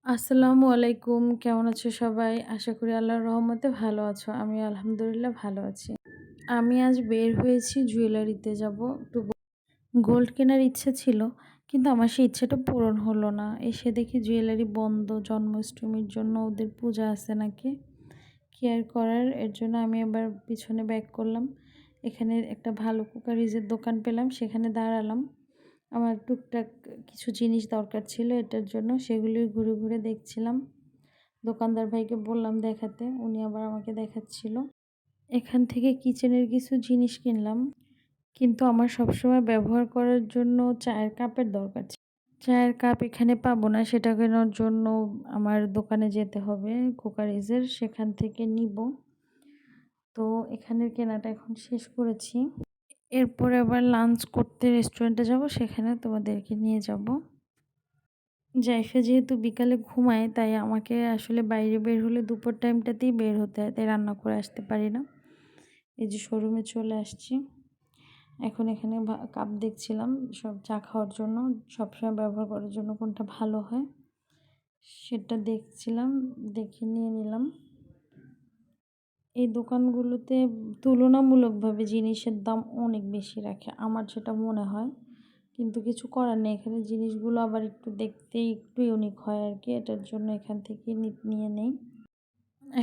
আসসালামু আলাইকুম। কেমন আছো সবাই? আশা করি আল্লাহর রহমতে ভালো আছো। আমি আলহামদুলিল্লাহ ভালো আছি। আমি আজ বের হয়েছি জুয়েলারিতে যাবো। একটু গোল্ড কেনার ইচ্ছা ছিল, কিন্তু আমার সেই ইচ্ছাটা পূরণ হলো না। এসে দেখি জুয়েলারি বন্ধ। জন্মাষ্টমীর জন্য ওদের পূজা আছে নাকি। কি আর করার, এর জন্য আমি আবার পিছনে ব্যাক করলাম। এখানে একটা ভালো কুকারিজের দোকান পেলাম, সেখানে দাঁড়ালাম। আমার টুকটাক কিছু জিনিস দরকার ছিল এটার জন্য, সেগুলি ঘুরে ঘুরে দেখছিলাম। দোকানদার ভাইকে বললাম দেখাতে, উনি আবার আমাকে দেখাচ্ছিল। এখান থেকে কিচেনের কিছু জিনিস কিনলাম, কিন্তু আমার সবসময় ব্যবহার করার জন্য চায়ের কাপের দরকার ছিল। চায়ের কাপ এখানে পাবো না, সেটা কেনার জন্য আমার দোকানে যেতে হবে কুকারিজের, সেখান থেকে নিব। তো এখানের কেনাটা এখন শেষ করেছি। এরপরে আবার লাঞ্চ করতে রেস্টুরেন্টে যাব, সেখানে তোমাদেরকে নিয়ে যাব। জাইফা যেহেতু বিকালে ঘুমায়, তাই আমাকে আসলে বাইরে বের হলে দুপুর টাইমটাতেই বের হতে হয়, তাই রান্না করে আসতে পারি না। এই যে শোরুমে চলে আসছি। এখন এখানে কাপ দেখছিলাম সব চা খাওয়ার জন্য, সবসময় ব্যবহার করার জন্য কোনটা ভালো হয় সেটা দেখছিলাম, দেখে নিয়ে নিলাম। এই দোকানগুলোতে তুলনামূলকভাবে জিনিসের দাম অনেক বেশি রাখে, আমার যেটা মনে হয়। কিন্তু কিছু করার নেই, এখানে জিনিসগুলো আবার একটু দেখতে একটু ইউনিক হয় আর কি, এটার জন্য এখান থেকে নিয়ে নেই।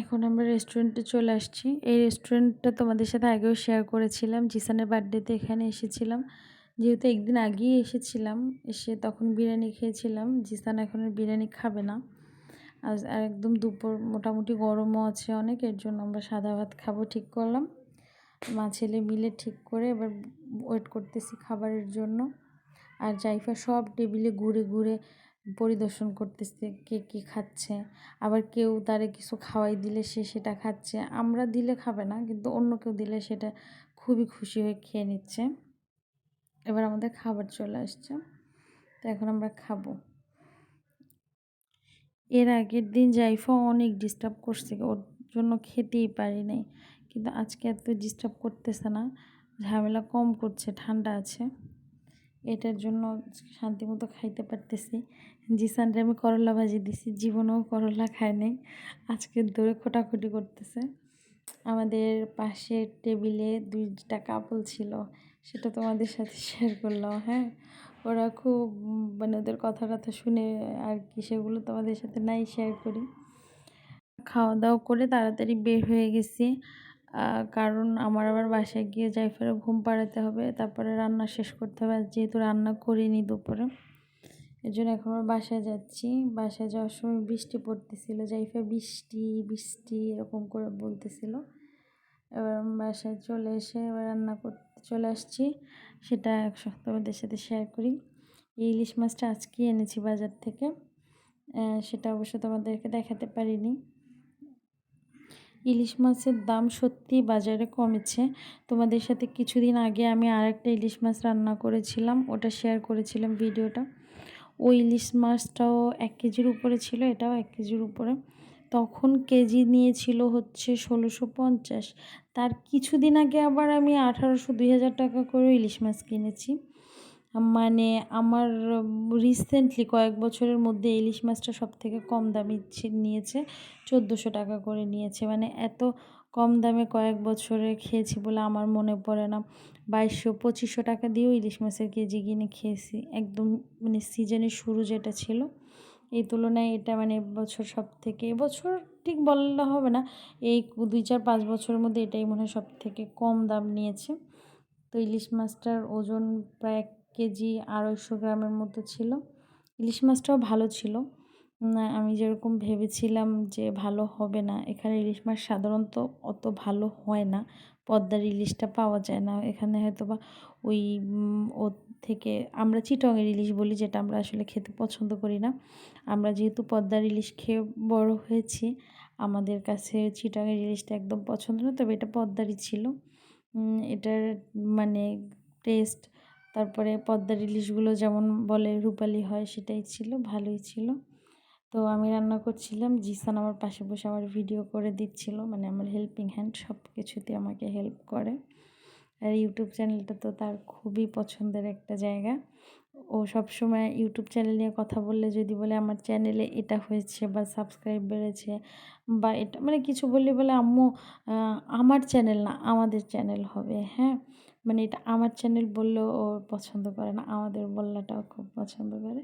এখন আমরা রেস্টুরেন্টে চলে আসছি। এই রেস্টুরেন্টটা তোমাদের সাথে আগেও শেয়ার করেছিলাম, জিসানের বার্থডেতে এখানে এসেছিলাম। যেহেতু একদিন আগেই এসেছিলাম, এসে তখন বিরিয়ানি খেয়েছিলাম। জিসান এখন আর বিরিয়ানি খাবে না। আর একদম দুপুর, মোটামুটি গরমও আছে অনেক, এর জন্য আমরা সাদা ভাত খাবো ঠিক করলাম। মা ছেলে মিলে ঠিক করে এবার ওয়েট করতেছি খাবারের জন্য। আর জাইফা সব টেবিলে ঘুরে ঘুরে পরিদর্শন করতেছে কে কী খাচ্ছে। আবার কেউ তারে কিছু খাওয়াই দিলে সে সেটা খাচ্ছে, আমরা দিলে খাবে না, কিন্তু অন্য কেউ দিলে সেটা খুবই খুশি হয়ে খেয়ে নিচ্ছে। এবার আমাদের খাবার চলে আসছে, তো এখন আমরা খাবো। এর আগের দিন জাইফা অনেক ডিস্টার্ব করছে, ওর জন্য খেতেই পারি নাই, কিন্তু আজকে এত ডিস্টার্ব করতেছে না, ঝামেলা কম করছে, ঠান্ডা আছে, এটার জন্য শান্তিমতো খাইতে পারতেছি। জিসানরে আমি করলা ভাজি দিছি, জীবনেও করলা খায় নাই, আজকে ধরে খোটাখুটি করতেছে। আমাদের পাশের টেবিলে 2টা কাপল ছিল, সেটা তোমাদের সাথে শেয়ার করলাম। হ্যাঁ, ওরা খুব মানে ওদের কথা টথা শুনে আর কি, সেগুলো তোমাদের সাথে নাই শেয়ার করি। খাওয়া দাওয়া করে তাড়াতাড়ি বের হয়ে গেছি, কারণ আমার আবার বাসায় গিয়ে জাইফারে ঘুম পাড়াতে হবে, তারপরে রান্না শেষ করতে হবে। যেহেতু রান্না করিনি দুপুরে, এর জন্য এখন আমরা বাসায় যাচ্ছি। বাসায় যাওয়ার সময় বৃষ্টি পড়তেছিল, জাইফা বৃষ্টি বৃষ্টি এরকম করে বলতেছিল। এবার আমি বাসায় চলে এসে এবার রান্না করতে চলে আসছি, সেটা এক সপ্তাহদের সাথে শেয়ার করি। এই ইলিশ মাছটা আজকেই এনেছি বাজার থেকে, সেটা অবশ্য তোমাদেরকে দেখাতে পারিনি। ইলিশ মাছের দাম সত্যিই বাজারে কমেছে। তোমাদের সাথে কিছুদিন আগে আমি আরেকটা ইলিশ মাছ রান্না করেছিলাম, ওটা শেয়ার করেছিলাম ভিডিওটা। ওই ইলিশ মাছটাও 1 কেজির উপরে ছিল, এটাও 1 কেজির উপরে। তখন কেজি নিয়েছিল হচ্ছে 1650। তার কিছুদিন আগে আবার আমি 1800-2000 টাকা করে ইলিশ মাছ কিনেছি। মানে আমার রিসেন্টলি কয়েক বছরের মধ্যে ইলিশ মাছটা সবথেকে কম দামে নিয়েছে, 1400 টাকা করে নিয়েছে। মানে এত কম দামে কয়েক বছরে খেয়েছি বলে আমার মনে পড়ে না। 2200-2500 টাকা দিয়েও ইলিশ মাছের কেজি কিনে খেয়েছি, একদম মানে সিজনের শুরু যেটা ছিল, এই তুলনায় এটা মানে এবছর সবথেকে, এবছর ঠিক বললে হবে না, এই 2-4-5 বছরের মধ্যে এটাই মনে হয় সবথেকে কম দাম নিয়েছে। তো ইলিশ মাছটার ওজন প্রায় 1 কেজি 250 গ্রামের মতো ছিল। ইলিশ মাছটাও ভালো ছিল, আমি যেরকম ভেবেছিলাম যে ভালো হবে না। এখানে ইলিশ মাছ সাধারণত অত ভালো হয় না, পদ্মার ইলিশটা পাওয়া যায় না এখানে, হয়তো বা ওই ওর থেকে আমরা চিটংয়ের ইলিশ বলি, যেটা আমরা আসলে খেতে পছন্দ করি না। আমরা যেহেতু পদ্মার ইলিশ খেয়ে বড় হয়েছি, আমাদের কাছে চিটংয়ের ইলিশটা একদম পছন্দ না, তবে এটা পদ্মারই ছিল। এটার মানে টেস্ট, তারপরে পদ্মার ইলিশগুলো যেমন বলে রূপালি হয়, সেটাই ছিল, ভালোই ছিল। তো আমি রান্না করছিলাম, জিসান আমার পাশে বসে আমার ভিডিও করে দিচ্ছিল, মানে আমার হেল্পিং হ্যান্ড, সব কিছুতে আমাকে হেল্প করে। আর ইউটিউব চ্যানেলটা তো তার খুবই পছন্দের একটা জায়গা। ও সবসময় ইউটিউব চ্যানেল নিয়ে কথা বললে যদি বলে আমার চ্যানেলে এটা হয়েছে বা সাবস্ক্রাইব বেড়েছে বা এটা মানে কিছু বললে বলে আম্মু আমার চ্যানেল না আমাদের চ্যানেল হবে, হ্যাঁ? মানে এটা আমার চ্যানেল বললেও ও পছন্দ করে না, আমাদের বলাটাও খুব পছন্দ করে।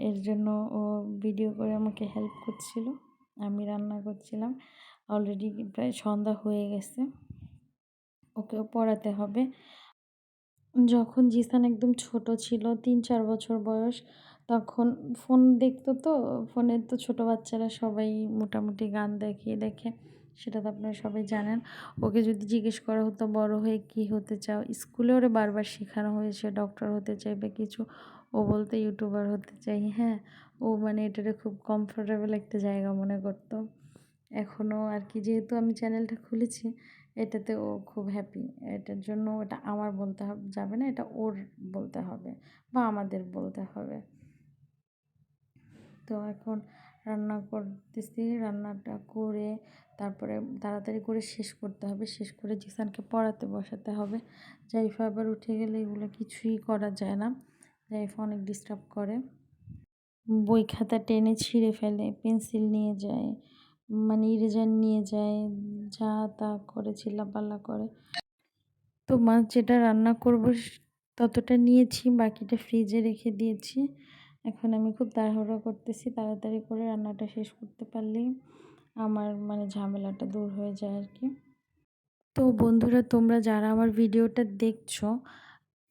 এর জন্য ও ভিডিও করে আমাকে হেল্প করছিল। আমি রান্না করছিলাম। অলরেডি প্রায় সন্ধ্যা হয়ে গেছে। ওকেও পড়াতে হবে। যখন জিসান একদম ছোট ছিল ৩-৪ বছর বয়স, তখন ফোন দেখতো তো, ফোনে তো ছোট বাচ্চারা সবাই মোটামুটি গান দেখে, সেটা তো আপনারা সবাই জানেন। ওকে যদি জিজ্ঞেস করা হতো বড় হয়ে কী হতে চাও? স্কুলে ওরে বারবার শেখানো হয়েছে ডক্টর হতে চাই বা কিছু। ও বলতো ইউটিউবার হতে চাই, হ্যাঁ? ও মানে এটারে খুব কমফোর্টেবল একটা জায়গা মনে করতো। এখনও আর কি যেহেতু আমি চ্যানেলটা খুলেছি এটাতে ও খুব হ্যাপি। এটার জন্য এটা আমার বলতে যাবে না, এটা ওর বলতে হবে বা আমাদের বলতে হবে। তো এখন রান্না করতেছি, রান্নাটা করে তারপরে তাড়াতাড়ি করে শেষ করতে হবে, শেষ করে জিসানকে পড়াতে বসাতে হবে। জাইফা আবার উঠে গেলে এগুলো কিছুই করা যায় না, জাইফা অনেক ডিস্টার্ব করে। বই খাতা টেনে ছিঁড়ে ফেলে, পেন্সিল নিয়ে যায়, মানে ইরেজার নিয়ে যায়, যা তা করে চিল্লাপাল্লা করে। তো মাছ যেটা রান্না করবো ততটা নিয়েছি, বাকিটা ফ্রিজে রেখে দিয়েছি। এখন আমি খুব তাড়াহুড়ো করতেছি, তাড়াতাড়ি করে রান্নাটা শেষ করতে পারলেই আমার মানে ঝামেলাটা দূর হয়ে যায় আর কি। তো বন্ধুরা, তোমরা যারা আমার ভিডিওটা দেখছো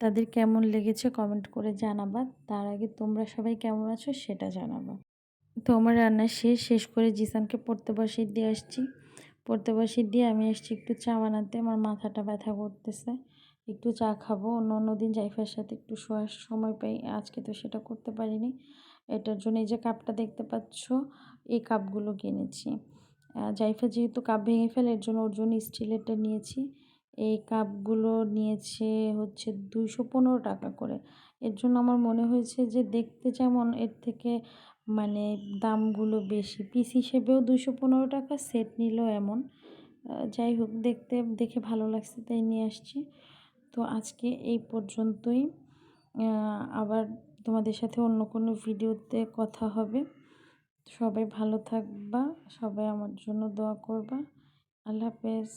তাদের কেমন লেগেছে কমেন্ট করে জানাবা। তার আগে তোমরা সবাই কেমন আছো সেটা জানাবা। তো আমার রান্না শেষ করে জিসানকে পড়তে বসিয়ে দিয়ে আসছি। পড়তে বসিয়ে দিয়ে আমি আসছি একটু চা বানাতে, আমার মাথাটা ব্যথা করতেছে, একটু চা খাবো। অন্য দিন জাইফার সাথে একটু শোয়ার সময় পাই, আজকে তো সেটা করতে পারিনি। এটার জন্য এই যে কাপটা দেখতে পাচ্ছ, এই কাপগুলো কিনেছি। জাইফা যেহেতু কাপ ভেঙে ফেলে এর জন্য ওর জন্য স্টিলেরটা নিয়েছি। এই কাপগুলো নিয়েছে হচ্ছে 215 টাকা করে। এর জন্য আমার মনে হয়েছে যে দেখতে যেমন এর থেকে মানে দামগুলো বেশি, পিস হিসেবেও 215 টাকা, সেট নিলেও এমন। যাই হোক, দেখে ভালো লাগছে তাই নিয়ে আসছি। তো আজকে এই পর্যন্তই। আবার তোমাদের সাথে অন্য কোনো ভিডিওতে কথা হবে। সবাই ভালো থাকবা, সবাই আমার জন্য দোয়া করবা। আল্লাহ হাফেজ।